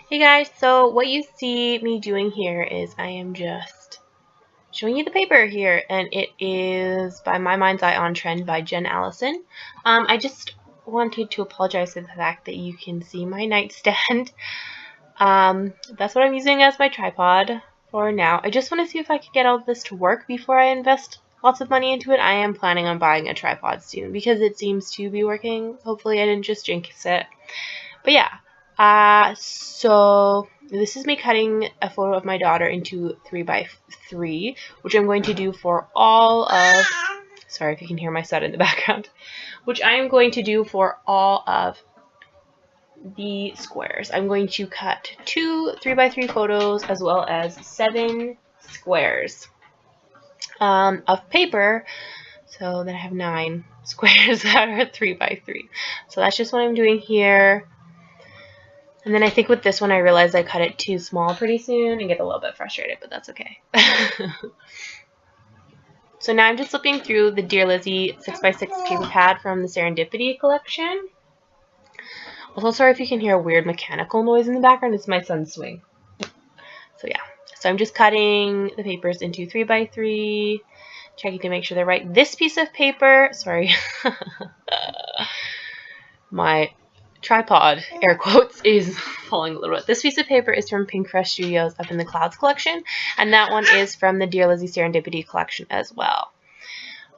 Hey guys, so what you see me doing here is I am just showing you the paper here, and it is by My Mind's Eye on Trend by Jen Allison. I just wanted to apologize for the fact that you can see my nightstand. That's what I'm using as my tripod for now. I just want to see if I could get all of this to work before I invest lots of money into it. I am planning on buying a tripod soon because it seems to be working. Hopefully I didn't just jinx it. But yeah, so this is me cutting a photo of my daughter into 3x3, which I'm going to do for all of, sorry if you can hear my son in the background, which I am going to do for all of the squares. I'm going to cut 2 3x3 photos as well as 7 squares of paper, so that I have 9 squares that are 3x3. So that's just what I'm doing here. And then I think with this one, I realized I cut it too small pretty soon and get a little bit frustrated, but that's okay. So now I'm just flipping through the Dear Lizzy 6x6 paper pad from the Serendipity collection. Also, sorry if you can hear a weird mechanical noise in the background. It's my son's swing. So yeah. So I'm just cutting the papers into 3x3, checking to make sure they're right. This piece of paper, sorry, my tripod, air quotes, is falling a little bit. This piece of paper is from Pink Fresh Studios Up in the Clouds collection, and that one is from the Dear Lizzy Serendipity collection as well.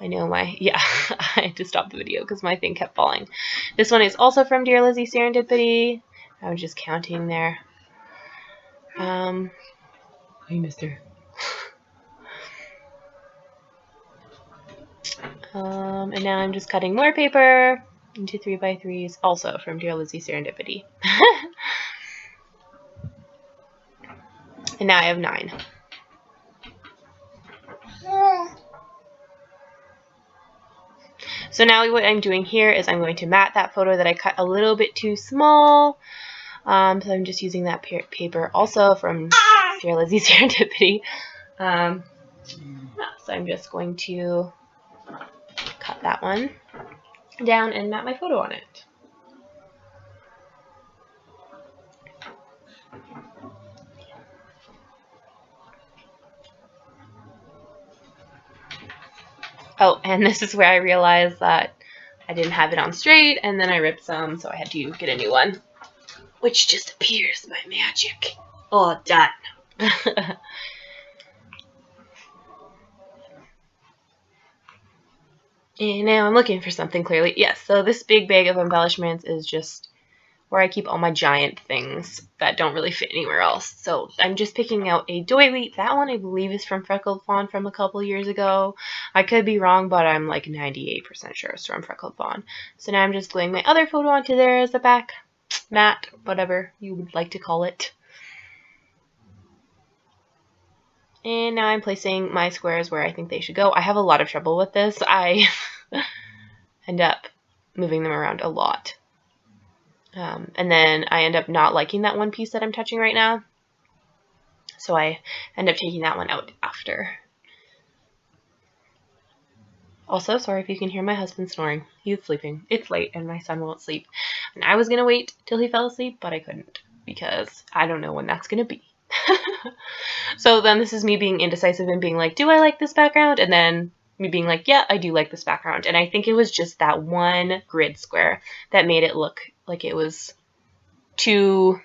I know yeah, I had to stop the video because my thing kept falling. This one is also from Dear Lizzy Serendipity. I was just counting there. Hey, mister. And now I'm just cutting more paper into 3x3s, also from Dear Lizzy Serendipity. And now I have 9. So now what I'm doing here is I'm going to mat that photo that I cut a little bit too small. So I'm just using that paper also from Dear Lizzy Serendipity. So I'm just going to cut that one down and mat my photo on it. Oh, and this is where I realized that I didn't have it on straight, and then I ripped some, so I had to get a new one, which just appears by magic. All done. And now I'm looking for something clearly. Yes, so this big bag of embellishments is just where I keep all my giant things that don't really fit anywhere else. So I'm just picking out a doily. That one I believe is from Freckled Fawn from a couple years ago. I could be wrong, but I'm like 98% sure it's from Freckled Fawn. So now I'm just gluing my other photo onto there as a back mat, whatever you would like to call it. And now I'm placing my squares where I think they should go. I have a lot of trouble with this. I end up moving them around a lot. And then I end up not liking that one piece that I'm touching right now. So I end up taking that one out after. Also, sorry if you can hear my husband snoring. He's sleeping. It's late and my son won't sleep. And I was going to wait till he fell asleep, but I couldn't because I don't know when that's going to be. So then this is me being indecisive and being like, do I like this background? And then me being like, yeah, I do like this background. And I think it was just that one grid square that made it look like it was too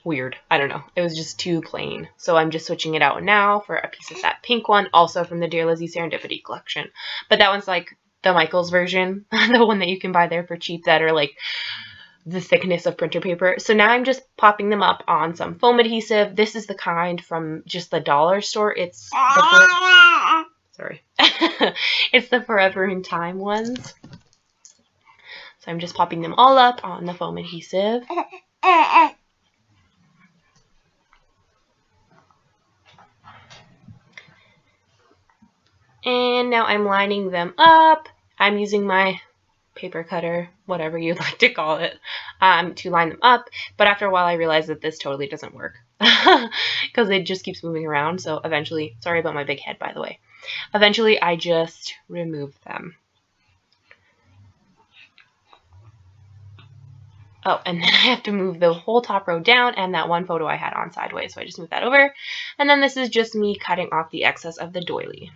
weird. I don't know. It was just too plain. So I'm just switching it out now for a piece of that pink one, also from the Dear Lizzy Serendipity collection. But that one's like the Michaels version, the one that you can buy there for cheap that are like the thickness of printer paper. So now I'm just popping them up on some foam adhesive. This is the kind from just the dollar store. It's the sorry. It's the Forever in Time ones. So I'm just popping them all up on the foam adhesive. And now I'm lining them up. I'm using my paper cutter, whatever you'd like to call it, to line them up. But after a while, I realized that this totally doesn't work because it just keeps moving around. So eventually, sorry about my big head, by the way. Eventually, I just remove them. Oh, and then I have to move the whole top row down and that one photo I had on sideways. So I just move that over. And then this is just me cutting off the excess of the doily.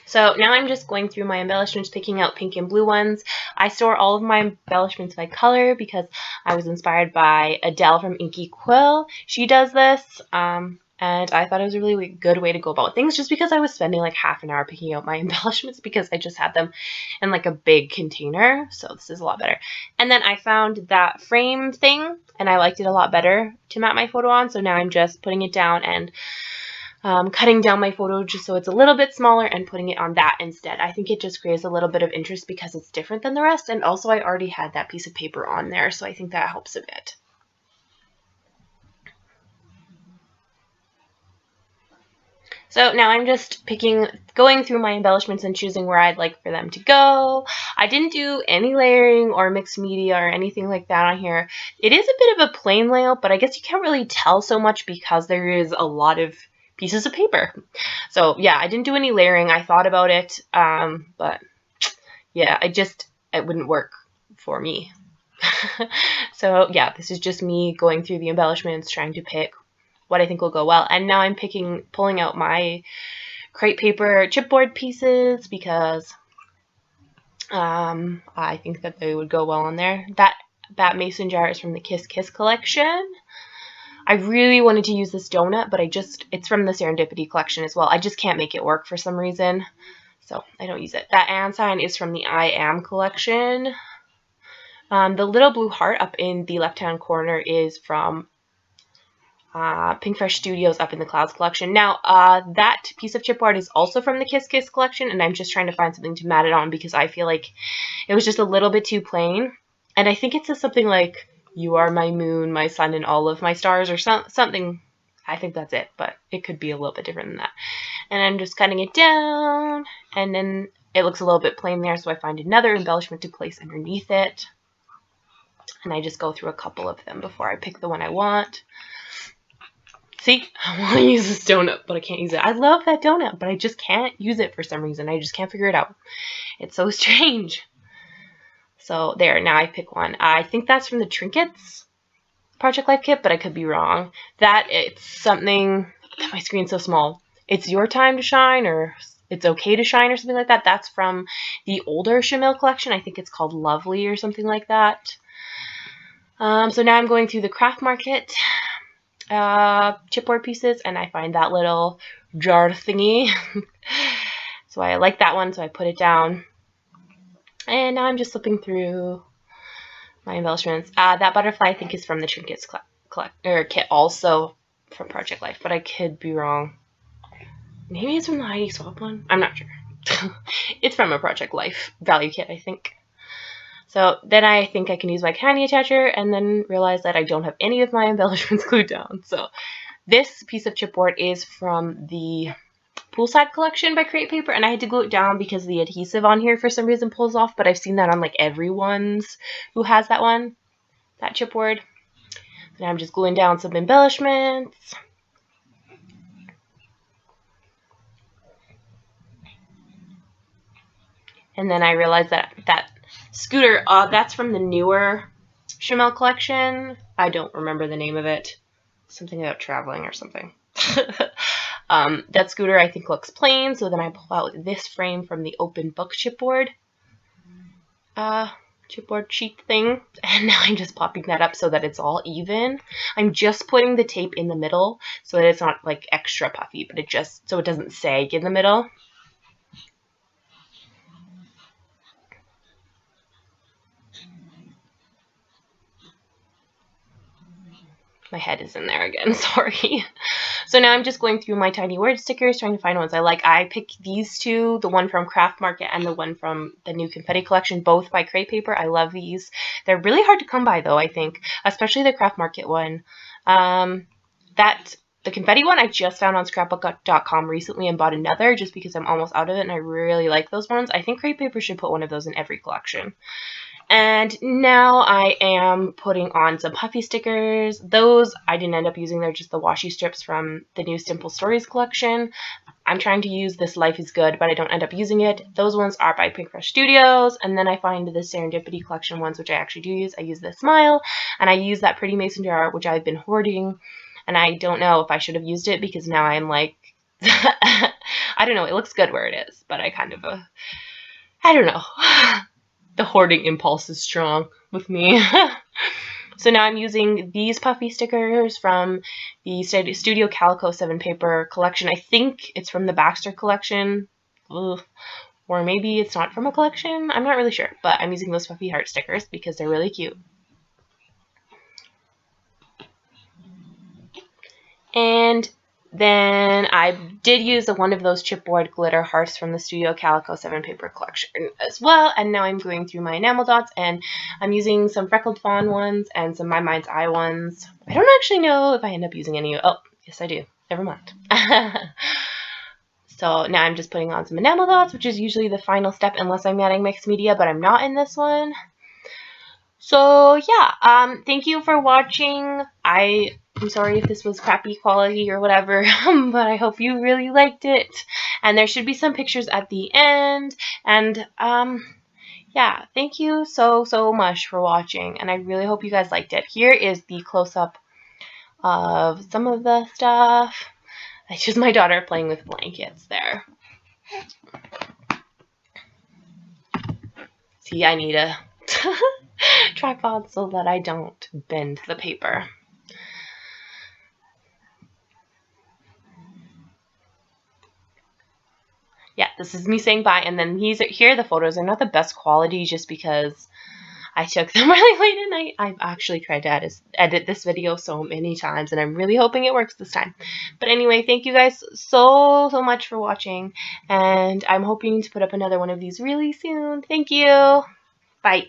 So now I'm just going through my embellishments, picking out pink and blue ones. I store all of my embellishments by color because I was inspired by Adele from Inky Quill. She does this, and I thought it was a really good way to go about things just because I was spending like half an hour picking out my embellishments because I just had them in like a big container. So this is a lot better. And then I found that frame thing and I liked it a lot better to mount my photo on. So now I'm just putting it down and cutting down my photo just so it's a little bit smaller and putting it on that instead. I think it just creates a little bit of interest because it's different than the rest, and also I already had that piece of paper on there, so I think that helps a bit. So now I'm just going through my embellishments and choosing where I'd like for them to go. I didn't do any layering or mixed media or anything like that on here. It is a bit of a plain layout, but I guess you can't really tell so much because there is a lot of pieces of paper. So yeah, I didn't do any layering. I thought about it, but yeah, it wouldn't work for me. So yeah, this is just me going through the embellishments, trying to pick what I think will go well. And now I'm pulling out my crepe paper chipboard pieces because I think that they would go well on there. That mason jar is from the Kiss Kiss collection. I really wanted to use this donut, but it's from the Serendipity collection as well. I just can't make it work for some reason, so I don't use it. That and sign is from the I Am collection. The little blue heart up in the left-hand corner is from Pink Fresh Studios Up in the Clouds collection. Now, that piece of chipboard is also from the Kiss Kiss collection, and I'm just trying to find something to mat it on because I feel like it was just a little bit too plain. And I think it says something like, "You are my moon, my sun, and all of my stars," or something. I think that's it, but it could be a little bit different than that. And I'm just cutting it down, and then it looks a little bit plain there, so I find another embellishment to place underneath it. And I just go through a couple of them before I pick the one I want. See, I want to use this donut, but I can't use it. I love that donut, but I just can't use it for some reason. I just can't figure it out. It's so strange. So there, now I pick one. I think that's from the Trinkets Project Life kit, but I could be wrong. It's something, my screen's so small. It's Your Time to Shine, or It's Okay to Shine, or something like that. That's from the older Chamel collection. I think it's called Lovely or something like that. So now I'm going through the Craft Market chipboard pieces, and I find that little jar thingy. So I like that one, so I put it down. And now I'm just flipping through my embellishments. That butterfly I think is from the Trinkets kit, also from Project Life, but I could be wrong. Maybe it's from the Heidi Swap one? I'm not sure. It's from a Project Life value kit, I think. So then I think I can use my candy attacher, and then realize that I don't have any of my embellishments glued down. So this piece of chipboard is from the Poolside collection by Create Paper, and I had to glue it down because the adhesive on here for some reason pulls off, but I've seen that on like everyone's who has that chipboard. And I'm just gluing down some embellishments. And then I realized that scooter, that's from the newer Chamel collection. I don't remember the name of it. Something about traveling or something. That scooter I think looks plain, so then I pull out this frame from the open book chipboard sheet thing, and now I'm just popping that up so that it's all even. I'm just putting the tape in the middle so that it's not like extra puffy, but so it doesn't sag in the middle. My head is in there again, sorry. So now I'm just going through my tiny word stickers, trying to find ones I like. I picked these two, the one from Craft Market and the one from the new Confetti collection, both by Crepe Paper. I love these. They're really hard to come by though, I think, especially the Craft Market one. The Confetti one I just found on scrapbook.com recently and bought another just because I'm almost out of it and I really like those ones. I think Crepe Paper should put one of those in every collection. And now I am putting on some puffy stickers. Those I didn't end up using. They're just the washi strips from the new Simple Stories collection. I'm trying to use this Life is Good, but I don't end up using it. Those ones are by Pinkbrush Studios. And then I find the Serendipity collection ones, which I actually do use. I use the Smile, and I use that Pretty Mason jar, which I've been hoarding. And I don't know if I should have used it because now I'm like, I don't know. It looks good where it is, but I kind of, I don't know. The hoarding impulse is strong with me. So now I'm using these puffy stickers from the Studio Calico 7 paper collection. I think it's from the Baxter collection. Ugh. Or maybe it's not from a collection. I'm not really sure. But I'm using those puffy heart stickers because they're really cute. And then I did use one of those chipboard glitter hearts from the Studio Calico 7 paper collection as well. And now I'm going through my enamel dots, and I'm using some Freckled Fawn ones and some My Mind's Eye ones. I don't actually know if I end up using any. Oh, yes I do. Never mind. So now I'm just putting on some enamel dots, which is usually the final step unless I'm adding mixed media, but I'm not in this one. So yeah, thank you for watching. I'm sorry if this was crappy quality or whatever, but I hope you really liked it. And there should be some pictures at the end. And yeah, thank you so much for watching. And I really hope you guys liked it. Here is the close-up of some of the stuff. It's just my daughter playing with blankets there. See, I need a tripod so that I don't bend the paper. Yeah, this is me saying bye, and then here the photos are not the best quality just because I took them really late at night. I've actually tried to edit this video so many times, and I'm really hoping it works this time. But anyway, thank you guys so much for watching, and I'm hoping to put up another one of these really soon. Thank you. Bye.